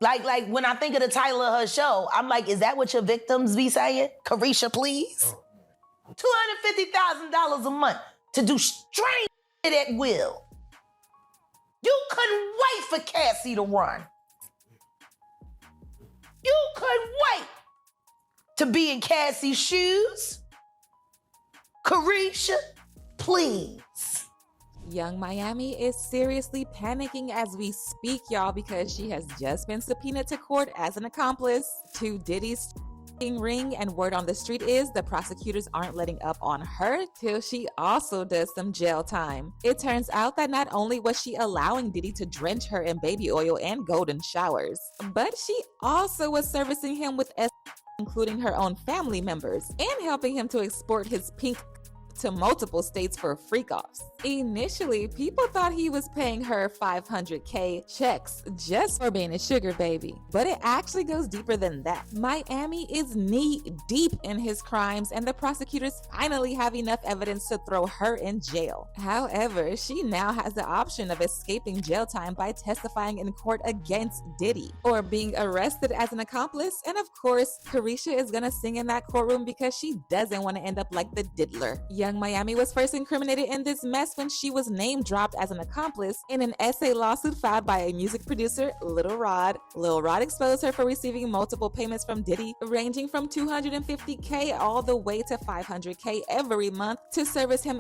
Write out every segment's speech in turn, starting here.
Like when I think of the title of her show, I'm like, is that what your victims be saying? Carisha, please? $250,000 a month to do strange shit at will. You couldn't wait for Cassie to run. You couldn't wait to be in Cassie's shoes. Carisha, please. Young Miami is seriously panicking as we speak, y'all, because she has just been subpoenaed to court as an accomplice to Diddy's ring, and word on the street is the prosecutors aren't letting up on her till she also does some jail time. It turns out that not only was she allowing Diddy to drench her in baby oil and golden showers, but she also was servicing him with including her own family members, and helping him to export his pink to multiple states for freak-offs. Initially, people thought he was paying her $500K checks just for being a sugar baby, but it actually goes deeper than that. Miami is knee-deep in his crimes, and the prosecutors finally have enough evidence to throw her in jail. However, she now has the option of escaping jail time by testifying in court against Diddy, or being arrested as an accomplice, and of course, Carisha is gonna sing in that courtroom because she doesn't want to end up like the diddler. Young Miami was first incriminated in this mess when she was name-dropped as an accomplice in an essay lawsuit filed by a music producer, Lil Rod. Lil Rod exposed her for receiving multiple payments from Diddy, ranging from $250K all the way to $500K every month to service him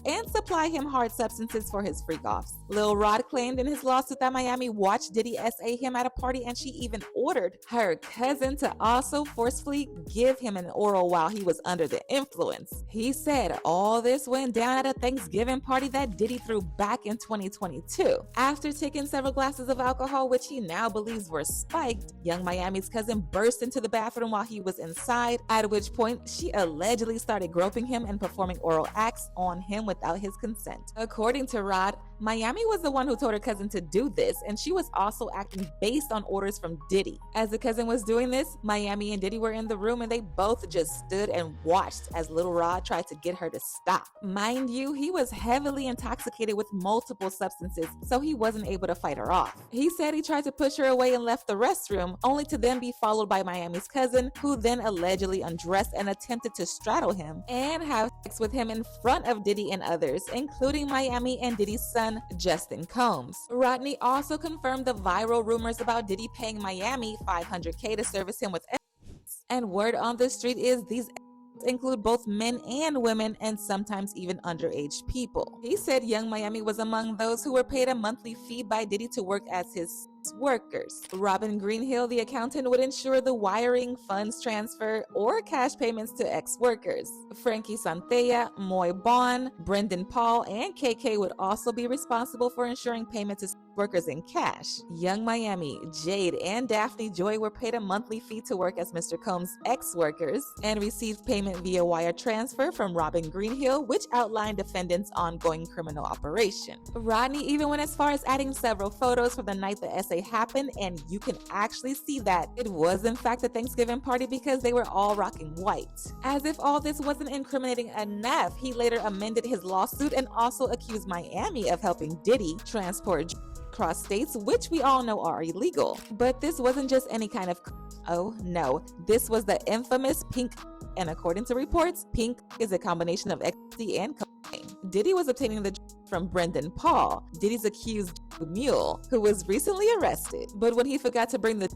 and supply him hard substances for his freak-offs. Lil Rod claimed in his lawsuit that Miami watched Diddy SA him at a party, and she even ordered her cousin to also forcefully give him an oral while he was under the influence. He said all this went down at a Thanksgiving party that Diddy threw back in 2022. After taking several glasses of alcohol, which he now believes were spiked, Young Miami's cousin burst into the bathroom while he was inside, at which point she allegedly started groping him and performing oral acts on him without his consent. According to Rod, Miami was the one who told her cousin to do this, and she was also acting based on orders from Diddy. As the cousin was doing this, Miami and Diddy were in the room, and they both just stood and watched as Lil Rod tried to get her to stop. Mind you, he was heavily intoxicated with multiple substances, so he wasn't able to fight her off. He said he tried to push her away and left the restroom, only to then be followed by Miami's cousin, who then allegedly undressed and attempted to straddle him and have sex with him in front of Diddy and others, including Miami and Diddy's son, Justin Combs. Rodney also confirmed the viral rumors about Diddy paying Miami $500K to service him with escorts. And word on the street is these escorts include both men and women, and sometimes even underage people. He said Young Miami was among those who were paid a monthly fee by Diddy to work as his workers. Robin Greenhill, the accountant, would ensure the wiring, funds transfer, or cash payments to ex-workers. Frankie Santea, Moy Bond, Brendan Paul, and KK would also be responsible for ensuring payment to workers in cash. Young Miami, Jade, and Daphne Joy were paid a monthly fee to work as Mr. Combs' ex-workers and received payment via wire transfer from Robin Greenhill, which outlined defendants' ongoing criminal operation. Rodney even went as far as adding several photos from the night the essay happened, and you can actually see that it was in fact a Thanksgiving party because they were all rocking white. As if all this wasn't incriminating enough, he later amended his lawsuit and also accused Miami of helping Diddy transport across states, which we all know are illegal. But this wasn't just any kind of oh no, this was the infamous pink, and according to reports, pink is a combination of ecstasy and cocaine. Diddy was obtaining the from Brendan Paul, Diddy's accused mule, who was recently arrested. But when he forgot to bring the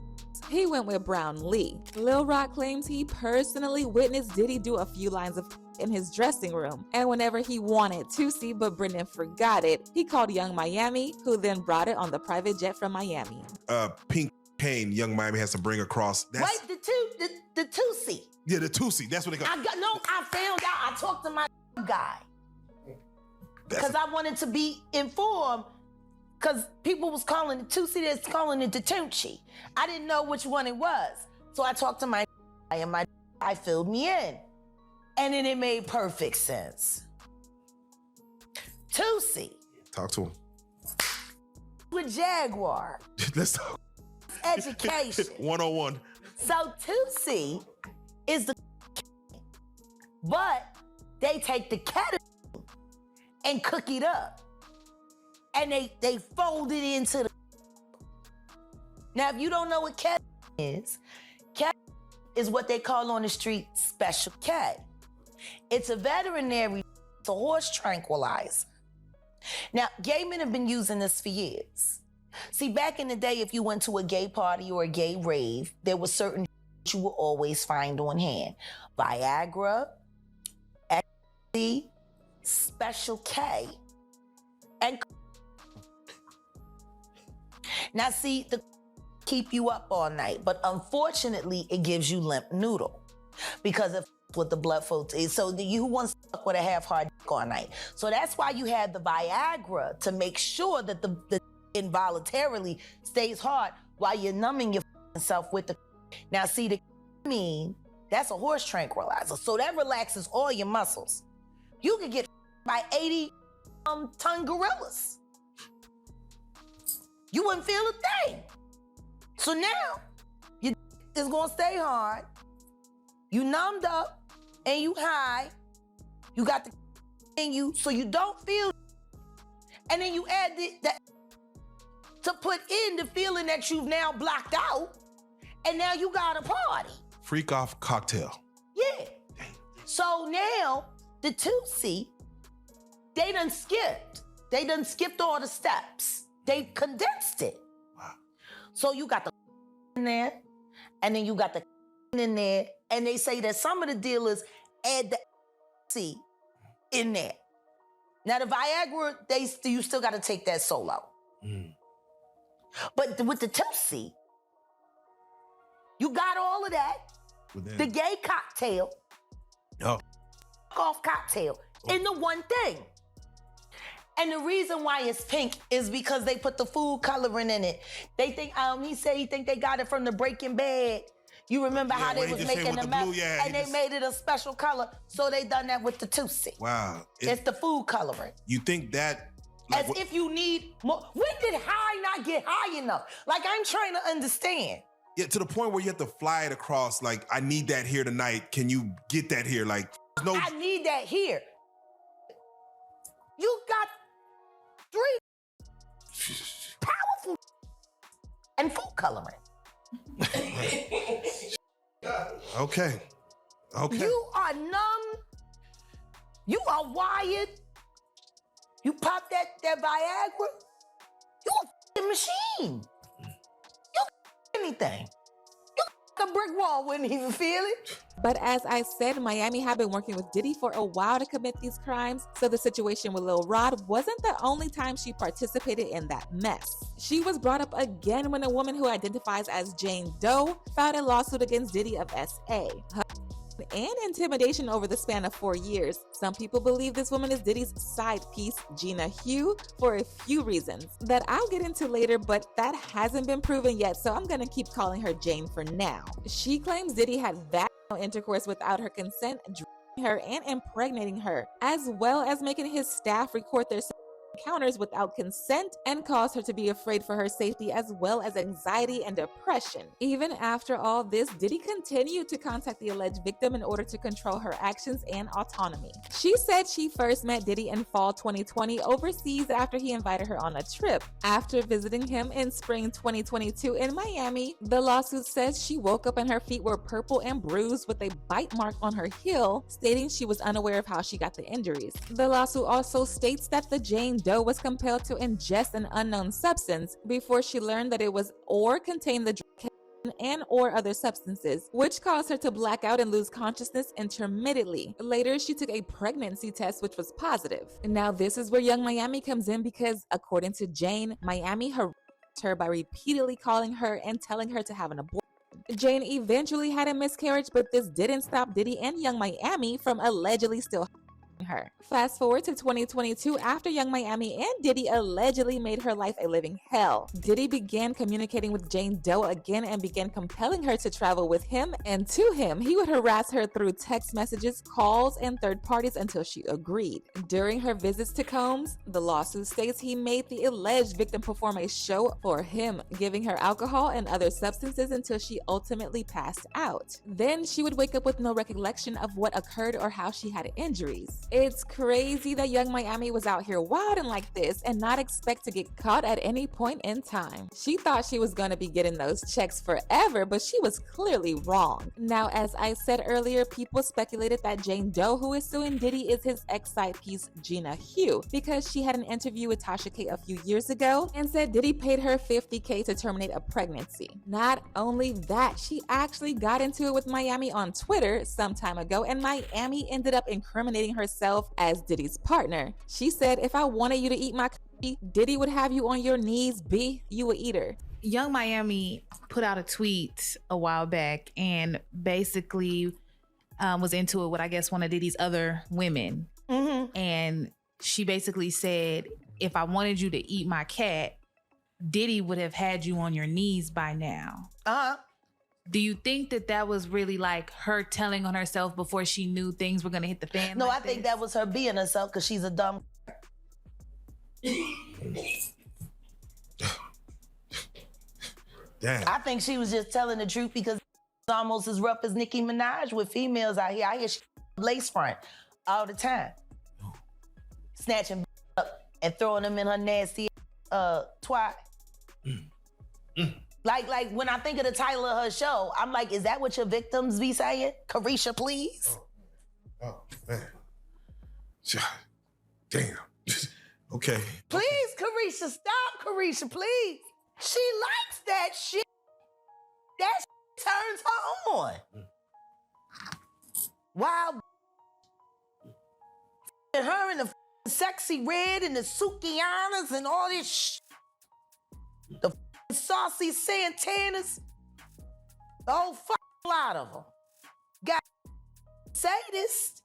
he went with Brown Lee. Lil Rock claims he personally witnessed Diddy do a few lines of in his dressing room, and whenever he wanted to see but Brendan forgot it, he called Young Miami, who then brought it on the private jet from Miami. Pink cane Young Miami has to bring across. Wait, the Tusi. Yeah, the Tusi. That's what they call. I found out. I talked to my guy because I wanted to be informed. Because people was calling it Tusi, that's calling it the Tunchi. I didn't know which one it was. So I talked to my guy, and my guy filled me in. And then it made perfect sense. Tusi. Talk to him. With Jaguar. Let's talk. Education. 101. So Tusi is the but they take the ketamine and cook it up. And they fold it into the Now, if you don't know what cat is what they call on the street special K. It's a veterinary, it's a horse tranquilizer. Now, gay men have been using this for years. See, back in the day, if you went to a gay party or a gay rave, there was certain you will always find on hand. Viagra, ecstasy, special K, and now see, the keep you up all night, but unfortunately, it gives you limp noodle because of what the blood flow is. So you want to fuck with a half-hard dick all night. So that's why you have the Viagra to make sure that the involuntarily stays hard while you're numbing yourself with the. Now see, that's a horse tranquilizer. So that relaxes all your muscles. You could get by 80-ton gorillas. You wouldn't feel a thing. So now, your is gonna stay hard. You numbed up and you high. You got the in you, so you don't feel. And then you add that to put in the feeling that you've now blocked out, and now you got a party. Freak off cocktail. Yeah. So now the 2C, they done skipped. They done skipped all the steps. They condensed it. Wow. So you got the in there, and then you got the in there, and they say that some of the dealers add the C in there. Now the Viagra, you still got to take that solo. But with the 2C, you got all of that. The gay cocktail. Oh. Off cocktail in the one thing. And the reason why it's pink is because they put the food coloring in it. They think, he said he think they got it from the Breaking Bad. You remember how they was making the meth, and they made it a special color, so they done that with the 2C. Wow. It's the food coloring. You think that... As if you need more. When did high not get high enough? Like, I'm trying to understand. Yeah, to the point where you have to fly it across, like, I need that here tonight. Can you get that here? Like, no... I need that here. You got 3 powerful and food coloring. Okay. You are numb. You are wired. You pop that Viagra. You a f***ing machine. You anything. You a brick wall wouldn't even feel it. But as I said, Miami had been working with Diddy for a while to commit these crimes, so the situation with Lil Rod wasn't the only time she participated in that mess. She was brought up again when a woman who identifies as Jane Doe filed a lawsuit against Diddy of SA. And intimidation over the span of 4 years. Some people believe this woman is Diddy's side piece, Gina Hugh, for a few reasons that I'll get into later, but that hasn't been proven yet, so I'm gonna keep calling her Jane for now. She claims Diddy had vaginal intercourse without her consent, drugging her and impregnating her, as well as making his staff record their encounters without consent, and caused her to be afraid for her safety, as well as anxiety and depression. Even after all this, Diddy continued to contact the alleged victim in order to control her actions and autonomy. She said she first met Diddy in fall 2020 overseas after he invited her on a trip. After visiting him in spring 2022 in Miami, the lawsuit says she woke up and her feet were purple and bruised with a bite mark on her heel, stating she was unaware of how she got the injuries. The lawsuit also states that the Jane Doe was compelled to ingest an unknown substance before she learned that it was or contained the drug and or other substances, which caused her to black out and lose consciousness intermittently. Later, she took a pregnancy test, which was positive. Now, this is where Young Miami comes in because, according to Jane, Miami harassed her by repeatedly calling her and telling her to have an abortion. Jane eventually had a miscarriage, but this didn't stop Diddy and Young Miami from allegedly still her. Fast forward to 2022, after Young Miami and Diddy allegedly made her life a living hell. Diddy began communicating with Jane Doe again and began compelling her to travel with him, and to him, he would harass her through text messages, calls, and third parties until she agreed. During her visits to Combs, the lawsuit states he made the alleged victim perform a show for him, giving her alcohol and other substances until she ultimately passed out. Then she would wake up with no recollection of what occurred or how she had injuries. It's crazy that Young Miami was out here wilding like this and not expect to get caught at any point in time. She thought she was going to be getting those checks forever, but she was clearly wrong. Now, as I said earlier, people speculated that Jane Doe, who is suing Diddy, is his ex-side piece Gina Hugh, because she had an interview with Tasha K a few years ago and said Diddy paid her $50K to terminate a pregnancy. Not only that, she actually got into it with Miami on Twitter some time ago, and Miami ended up incriminating herself as Diddy's partner. She said, "If I wanted you to eat my cookie, Diddy would have you on your knees, B. You a eater." Young Miami put out a tweet a while back and basically was into it with, I guess, one of Diddy's other women. Mm-hmm. And she basically said, "If I wanted you to eat my cat, Diddy would have had you on your knees by now." Uh-huh. Do you think that that was really like her telling on herself before she knew things were going to hit the fan? No, like I think this? that was her being herself because she's a dumb. Damn. I think she was just telling the truth because it's almost as rough as Nicki Minaj with females out here. I hear she lace front all the time. Snatching up and throwing them in her nasty twat. Like when I think of the title of her show, I'm like, is that what your victims be saying? Carisha, please? Oh, man. Damn. Okay. Please, Carisha, stop, Carisha, please. She likes that shit. That shit turns her on. Wild her in the sexy red and the Sukianas and all this shit. The saucy Santanas. The whole fucking lot of them. Got sadist.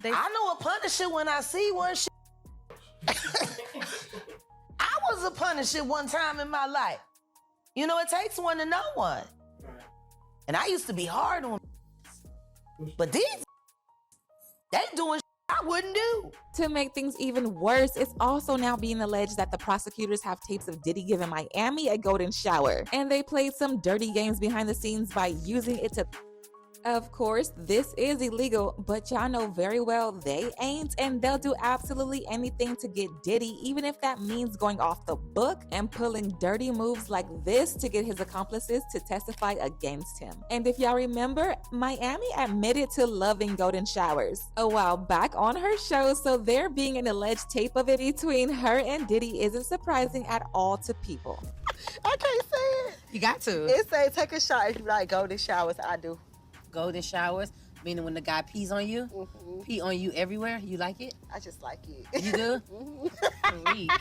I know a Punisher when I see one. I was a Punisher one time in my life. You know, it takes one to know one. And I used to be hard on but these, they doing I wouldn't do. To make things even worse, it's also now being alleged that the prosecutors have tapes of Diddy giving Miami a golden shower. And they played some dirty games behind the scenes by using it to... Of course, this is illegal, but y'all know very well they ain't, and they'll do absolutely anything to get Diddy, even if that means going off the book and pulling dirty moves like this to get his accomplices to testify against him. And if y'all remember, Miami admitted to loving golden showers a while back on her show, so there being an alleged tape of it between her and Diddy isn't surprising at all to people. I can't say it. You got to. It say take a shower if you like golden showers. I do. Golden showers, meaning when the guy pees on you, pee on you everywhere. You like it? I just like it. You do? Freak.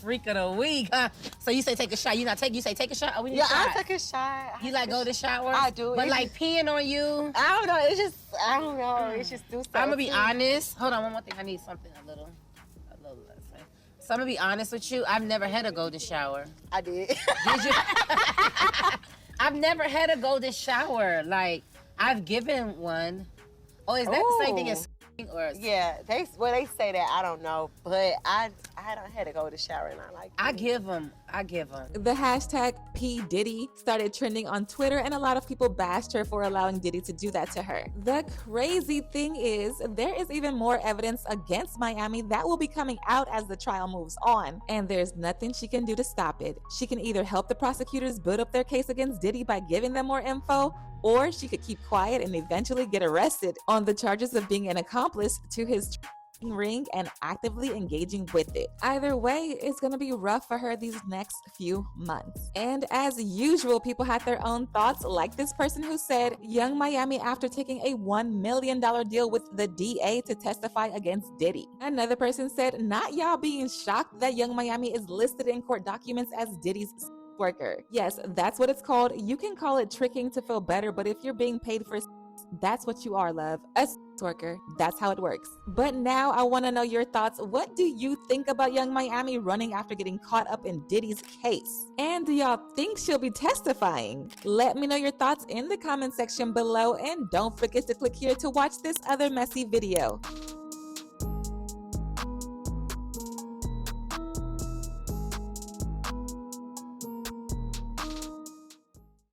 Freak of the week, huh? So you say take a shot. You say take a shot? Oh, we need a shot. I take a shot. You like golden showers? I do. But like peeing on you? I don't know. It's just, I don't know. It's just do something. I'm gonna be honest. Hold on, one more thing. I need something a little less. So I'm gonna be honest with you. I've never had a golden shower. I did. Did you? I've never had a golden shower. Like, I've given one. Oh, is that the same thing as or? Yeah, they say that. I don't know, but I don't had to go to shower and I like. I give them. The hashtag P Diddy started trending on Twitter, and a lot of people bashed her for allowing Diddy to do that to her. The crazy thing is, there is even more evidence against Miami that will be coming out as the trial moves on, and there's nothing she can do to stop it. She can either help the prosecutors build up their case against Diddy by giving them more info, or she could keep quiet and eventually get arrested on the charges of being an accomplice to his ring and actively engaging with it. Either way, it's gonna be rough for her these next few months. And as usual, people had their own thoughts, like this person who said, Young Miami after taking a $1 million deal with the DA to testify against Diddy. Another person said, not y'all being shocked that Young Miami is listed in court documents as Diddy's worker. Yes, that's what it's called. You can call it tricking to feel better, but if you're being paid for, that's what you are, love. A worker. That's how it works. But now I want to know your thoughts. What do you think about Young Miami running after getting caught up in Diddy's case? And do y'all think she'll be testifying? Let me know your thoughts in the comment section below, and don't forget to click here to watch this other messy video.